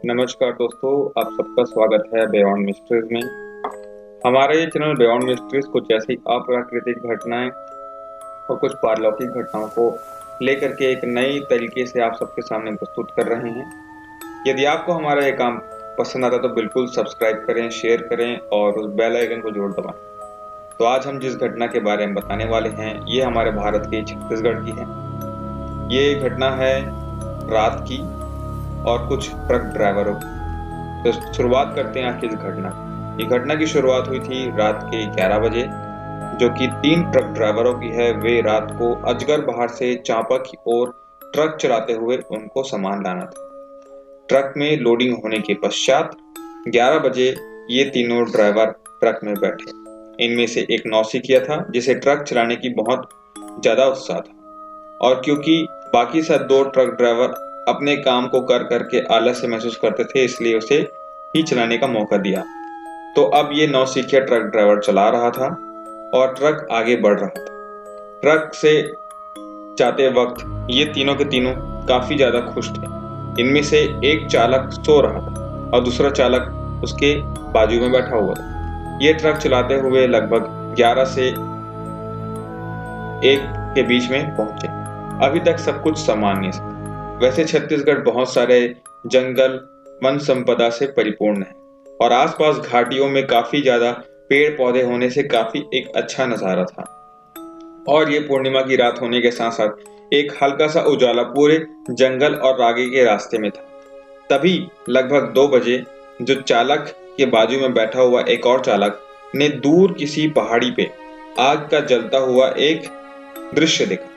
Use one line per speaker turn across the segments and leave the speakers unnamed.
नमस्कार दोस्तों, आप सबका स्वागत है बियॉन्ड मिस्ट्रीज में। हमारा ये चैनल बियॉन्ड मिस्ट्रीज कुछ ऐसी अप्राकृतिक घटनाएं और कुछ पारलौकिक घटनाओं को लेकर के एक नई तरीके से आप सबके सामने प्रस्तुत कर रहे हैं। यदि आपको हमारा ये काम पसंद आता तो बिल्कुल सब्सक्राइब करें, शेयर करें और उस बेल आइकन को जरूर दबाएं। तो आज हम जिस घटना के बारे में बताने वाले हैं ये हमारे भारत के छत्तीसगढ़ की है। ये घटना है रात की और कुछ ट्रक ड्राइवरों की। तो शुरुआत करते हैं आज की इस घटना। ये घटना की शुरुआत हुई थी रात के 11 बजे, जो कि 3 ट्रक ड्राइवरों की है। वे रात को अजगर बाहर से चांपा की ओर ट्रक चलाते हुए उनको सामान लाना था। ट्रक में लोडिंग होने के पश्चात 11 बजे ये तीनों ड्राइवर ट्रक में बैठे। इनमें से एक नौसिखिया था जिसे ट्रक चलाने की बहुत ज्यादा उत्साह था, और क्योंकि बाकी सब 2 ट्रक ड्राइवर अपने काम को कर करके आलस्य महसूस करते थे, इसलिए उसे ही चलाने का मौका दिया। तो अब ये नौसिखिया ट्रक ड्राइवर चला रहा था और ट्रक आगे बढ़ रहा था। ट्रक से जाते वक्त ये तीनों के तीनों काफी ज्यादा खुश थे। इनमें से एक चालक सो रहा था और दूसरा चालक उसके बाजू में बैठा हुआ था। ये ट्रक चलाते हुए लगभग 11 से 1 के बीच में पहुंचे। अभी तक सब कुछ सामान्य था। वैसे छत्तीसगढ़ बहुत सारे जंगल वन संपदा से परिपूर्ण है और आसपास घाटियों में काफी ज्यादा पेड़ पौधे होने से काफी एक अच्छा नजारा था। और ये पूर्णिमा की रात होने के साथ साथ एक हल्का सा उजाला पूरे जंगल और आगे के रास्ते में था। तभी लगभग 2 बजे जो चालक के बाजू में बैठा हुआ एक और चालक ने दूर किसी पहाड़ी पे आग का जलता हुआ एक दृश्य देखा।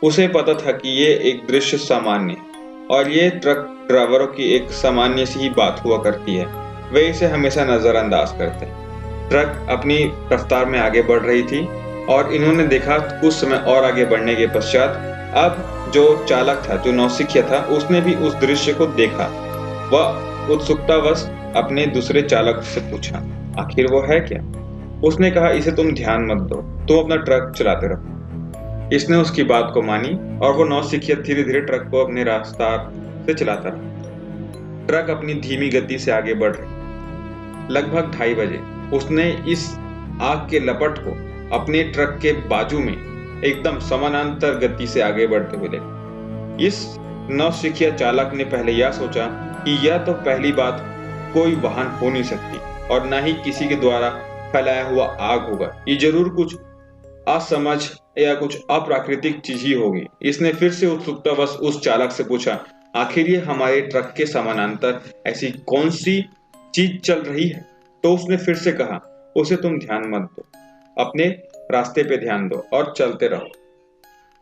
उसे पता था कि ये एक दृश्य सामान्य है और ये ट्रक ड्राइवरों की एक सामान्य सी ही बात हुआ करती है। वे इसे हमेशा नजरअंदाज करते हैं। ट्रक अपनी रफ्तार में आगे बढ़ रही थी और इन्होंने देखा कुछ समय और आगे बढ़ने के पश्चात अब जो चालक था, जो नौसिखिया था, उसने भी उस दृश्य को देखा। वह उत्सुकतावश अपने दूसरे चालक से पूछा, आखिर वो है क्या? उसने कहा, इसे तुम ध्यान मत दो, तुम अपना ट्रक चलाते रहो। इसने उसकी बात को मानी और वो नौसिखिया धीरे धीरे ट्रक को अपने रफ्तार से चलाता रहा। ट्रक अपनी धीमी गति से आगे बढ़ रही। लगभग 2:30 बजे उसने इस आग के लपट को अपने ट्रक के बाजू में एकदम समानांतर गति से आगे बढ़ते हुए देखा। इस नौसिखिया चालक ने पहले यह सोचा कि यह तो पहली बात कोई वाहन हो नहीं सकती और न ही किसी के द्वारा फैलाया हुआ आग होगा। ये जरूर कुछ असमझ या कुछ अप्राकृतिक चीज ही होगी। इसने फिर से उत्सुकतावश उस चालक से पूछा, आखिर ये हमारे ट्रक के समानांतर ऐसी कौन सी चीज चल रही है? तो उसने फिर से कहा, उसे तुम ध्यान मत दो, अपने रास्ते पे ध्यान दो और चलते रहो।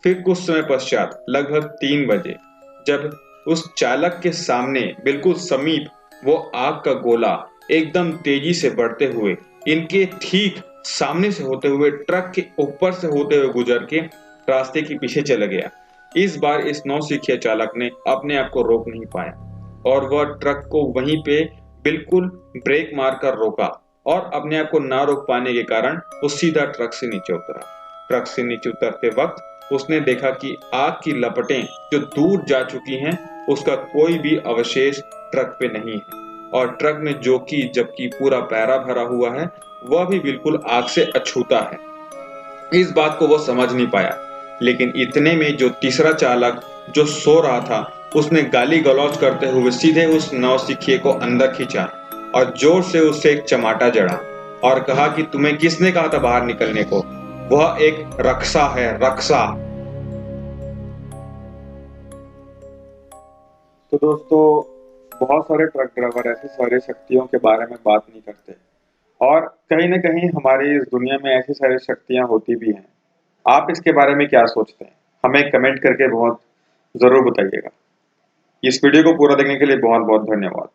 फिर कुछ समय पश्चात लगभग 3 बजे जब उस चालक के सामने बिल्कुल समीप वो आग का गोला एकदम तेजी से बढ़ते हुए इनके ठीक सामने से होते हुए ट्रक के ऊपर से होते हुए गुजर के रास्ते के पीछे चला गया। इस बार इस नौसिखिया चालक ने अपने आप को रोक नहीं पाया और वह ट्रक को वहीं पे बिल्कुल ब्रेक मारकर रोका और अपने आप को ना रोक पाने के कारण वो सीधा ट्रक से नीचे उतरा। ट्रक से नीचे उतरते वक्त उसने देखा कि आग की लपटें जो दूर जा चुकी हैं, उसका कोई भी अवशेष ट्रक पे नहीं है और ट्रक में जो कि जबकि पूरा पैरा भरा हुआ है वह भी बिल्कुल आग से अछूता है। इस बात को वो समझ नहीं पाया, लेकिन इतने में जो तीसरा चालक जो सो रहा था उसने गाली गलौज करते हुए सीधे उस नौसिखिए को अंदर खींचा और जोर से उससे एक चमाटा जड़ा और कहा कि तुम्हें किसने कहा था बाहर निकलने को? वह एक रक्षा है, रक्षा। तो दोस्तों, बहुत सारे ट्रक ड्राइवर ऐसी सारी शक्तियों के बारे में बात नहीं करते और कहीं न कहीं हमारी इस दुनिया में ऐसी सारी शक्तियाँ होती भी हैं। आप इसके बारे में क्या सोचते हैं? हमें कमेंट करके बहुत ज़रूर बताइएगा। इस वीडियो को पूरा देखने के लिए बहुत-बहुत धन्यवाद।